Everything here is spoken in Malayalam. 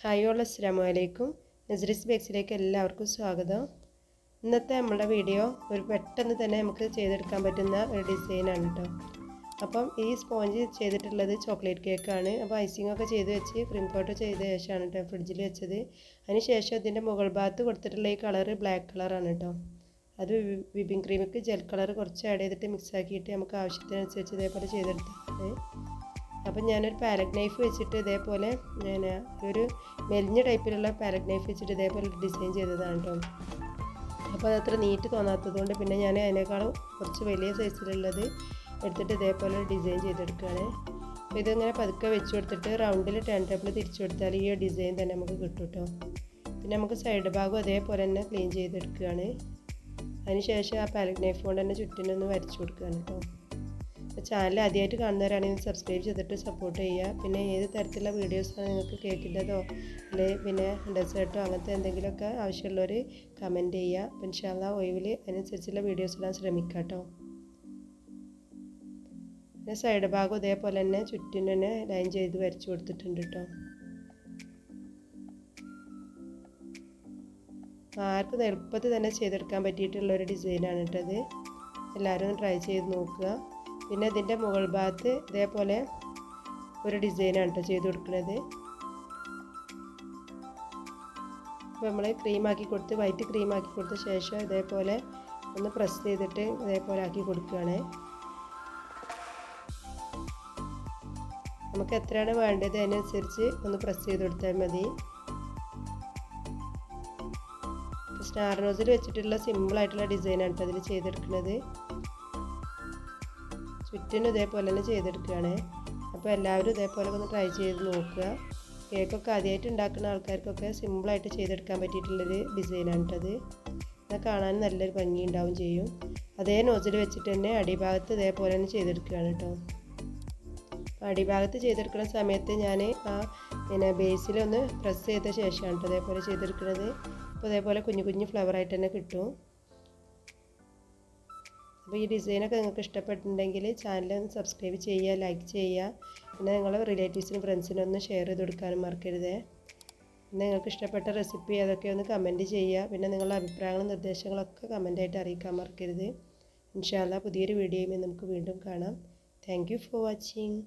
ഹായ് ഓൾ അസ്സലാമു അലൈക്കും. നസ്രിസ് ബേക്സിലേക്ക് എല്ലാവർക്കും സ്വാഗതം. ഇന്നത്തെ നമ്മുടെ വീഡിയോ ഒരു പെട്ടെന്ന് തന്നെ നമുക്ക് ചെയ്തെടുക്കാൻ പറ്റുന്ന ഒരു ഡിസൈനാണ് കേട്ടോ. അപ്പം ഈ സ്പോഞ്ച് ചെയ്തിട്ടുള്ളത് ചോക്ലേറ്റ് കേക്കാണ്. അപ്പോൾ ഐസിംഗ് ഒക്കെ ചെയ്ത് വെച്ച് ക്രീം കോട്ട് ചെയ്ത ശേഷമാണ് കേട്ടോ ഫ്രിഡ്ജിൽ വെച്ചത്. അതിന് ശേഷം ഇതിൻ്റെ മുകൾ ഭാഗത്ത് കൊടുത്തിട്ടുള്ള ഈ കളറ് ബ്ലാക്ക് കളറാണ് കേട്ടോ. അത് വിപ്പിംഗ് ക്രീമിക്ക് ജെൽ കളർ കുറച്ച് ആഡ് ചെയ്തിട്ട് മിക്സ് ആക്കിയിട്ട് നമുക്ക് ആവശ്യത്തിനനുസരിച്ച് ഇതേപോലെ ചെയ്തെടുത്തിട്ടുണ്ട്. അപ്പം ഞാനൊരു പാലറ്റ് നൈഫ് വെച്ചിട്ട് ഇതേപോലെ ഞാൻ ഒരു മെലിഞ്ഞ ടൈപ്പിലുള്ള പാലറ്റ് നൈഫ് വെച്ചിട്ട് ഇതേപോലെ ഡിസൈൻ ചെയ്തതാണ് കേട്ടോ. അപ്പോൾ അതത്ര നീറ്റ് തോന്നാത്തത് കൊണ്ട് പിന്നെ ഞാൻ അതിനേക്കാളും കുറച്ച് വലിയ സൈസിലുള്ളത് എടുത്തിട്ട് ഇതേപോലെ ഡിസൈൻ ചെയ്തെടുക്കുകയാണ്. അപ്പോൾ ഇതിങ്ങനെ പതുക്കെ വെച്ച് കൊടുത്തിട്ട് റൗണ്ടിൽ ടേൺ ടേബിൾ തിരിച്ചു കൊടുത്താൽ ഈ ഡിസൈൻ തന്നെ നമുക്ക് കിട്ടും കേട്ടോ. പിന്നെ നമുക്ക് സൈഡ് ഭാഗം അതേപോലെ തന്നെ ക്ലീൻ ചെയ്തെടുക്കുകയാണ്. അതിനുശേഷം ആ പാലറ്റ് നൈഫ് കൊണ്ട് തന്നെ ചുറ്റിനൊന്ന് വരച്ചു കൊടുക്കുകയാണ് കേട്ടോ. അപ്പോൾ ചാനൽ ആദ്യമായിട്ട് കാണുന്നവരാണെങ്കിൽ സബ്സ്ക്രൈബ് ചെയ്തിട്ട് സപ്പോർട്ട് ചെയ്യുക. പിന്നെ ഏത് തരത്തിലുള്ള വീഡിയോസാണ് നിങ്ങൾക്ക് കേൾക്കേണ്ടതോ അല്ലെങ്കിൽ പിന്നെ ഡെസേർട്ടോ അങ്ങനത്തെ എന്തെങ്കിലുമൊക്കെ ആവശ്യമുള്ളവർ കമൻറ്റ് ചെയ്യുക. അപ്പോൾ ഇൻഷാ അല്ലാഹ് ഒഴിവിൽ അതിനനുസരിച്ചുള്ള വീഡിയോസ് ഇടാൻ ശ്രമിക്കാം കേട്ടോ. പിന്നെ സൈഡ് ഭാഗം ഇതേപോലെ തന്നെ ചുറ്റിന് തന്നെ ലൈൻ ചെയ്ത് വരച്ചു കൊടുത്തിട്ടുണ്ട് കേട്ടോ. ആർക്കും എളുപ്പത്തിൽ തന്നെ ചെയ്തെടുക്കാൻ പറ്റിയിട്ടുള്ളൊരു ഡിസൈനാണ് കേട്ടോ അത്. എല്ലാവരും ഒന്ന് ട്രൈ ചെയ്ത് നോക്കുക. പിന്നെ ഇതിൻ്റെ മുകൾ ഭാഗത്ത് ഇതേപോലെ ഒരു ഡിസൈനാണ് കേട്ടോ ചെയ്ത് കൊടുക്കുന്നത്. അപ്പോൾ നമ്മൾ ക്രീമാക്കി കൊടുത്ത് വൈറ്റ് ക്രീമാക്കി കൊടുത്ത ശേഷം ഇതേപോലെ ഒന്ന് പ്രസ് ചെയ്തിട്ട് ഇതേപോലെ ആക്കി കൊടുക്കുകയാണ്. നമുക്ക് എത്രയാണ് വേണ്ടത് അതിനനുസരിച്ച് ഒന്ന് പ്രസ് ചെയ്ത് കൊടുത്താൽ മതി. സ്റ്റാർ നോസിൽ വെച്ചിട്ടുള്ള സിമ്പിളായിട്ടുള്ള ഡിസൈനാണ് കേട്ടോ അതിൽ ചെയ്തെടുക്കുന്നത്. ചുറ്റിനും ഇതേപോലെ തന്നെ ചെയ്തെടുക്കുകയാണ്. അപ്പോൾ എല്ലാവരും ഇതേപോലെ ഒന്ന് ട്രൈ ചെയ്ത് നോക്കുക. കേക്കൊക്കെ ആദ്യമായിട്ട് ഉണ്ടാക്കുന്ന ആൾക്കാർക്കൊക്കെ സിമ്പിളായിട്ട് ചെയ്തെടുക്കാൻ പറ്റിയിട്ടുള്ളൊരു ഡിസൈനാണ് കേട്ടത്. എന്നാൽ കാണാൻ നല്ലൊരു ഭംഗി ഉണ്ടാവും ചെയ്യും. അതേ നോസിൽ വെച്ചിട്ട് തന്നെ അടിഭാഗത്ത് ഇതേപോലെ തന്നെ ചെയ്തെടുക്കുകയാണ് കേട്ടോ. അടിഭാഗത്ത് ചെയ്തെടുക്കുന്ന സമയത്ത് ഞാൻ പിന്നെ ബേസിലൊന്ന് പ്രസ് ചെയ്ത ശേഷമാണ് കേട്ടോ അതേപോലെ ചെയ്തെടുക്കുന്നത്. അപ്പോൾ അതേപോലെ കുഞ്ഞു കുഞ്ഞു ഫ്ലവറായിട്ട് തന്നെ കിട്ടും. അപ്പോൾ ഈ ഡിസൈനൊക്കെ നിങ്ങൾക്ക് ഇഷ്ടപ്പെട്ടിട്ടുണ്ടെങ്കിൽ ചാനൽ ഒന്ന് സബ്സ്ക്രൈബ് ചെയ്യുക, ലൈക്ക് ചെയ്യുക. പിന്നെ നിങ്ങളുടെ റിലേറ്റീവ്സിനും ഫ്രണ്ട്സിനും ഒന്ന് ഷെയർ ചെയ്ത് കൊടുക്കാനും മറക്കരുത്. പിന്നെ നിങ്ങൾക്ക് ഇഷ്ടപ്പെട്ട റെസിപ്പി അതൊക്കെ ഒന്ന് കമൻറ്റ് ചെയ്യുക. പിന്നെ നിങ്ങളുടെ അഭിപ്രായങ്ങളും നിർദ്ദേശങ്ങളൊക്കെ കമൻറ്റായിട്ട് അറിയിക്കാൻ മറക്കരുത്. ഇൻഷാ അല്ലാഹ് പുതിയൊരു വീഡിയോയുമായി നമുക്ക് വീണ്ടും കാണാം. Thank you for watching.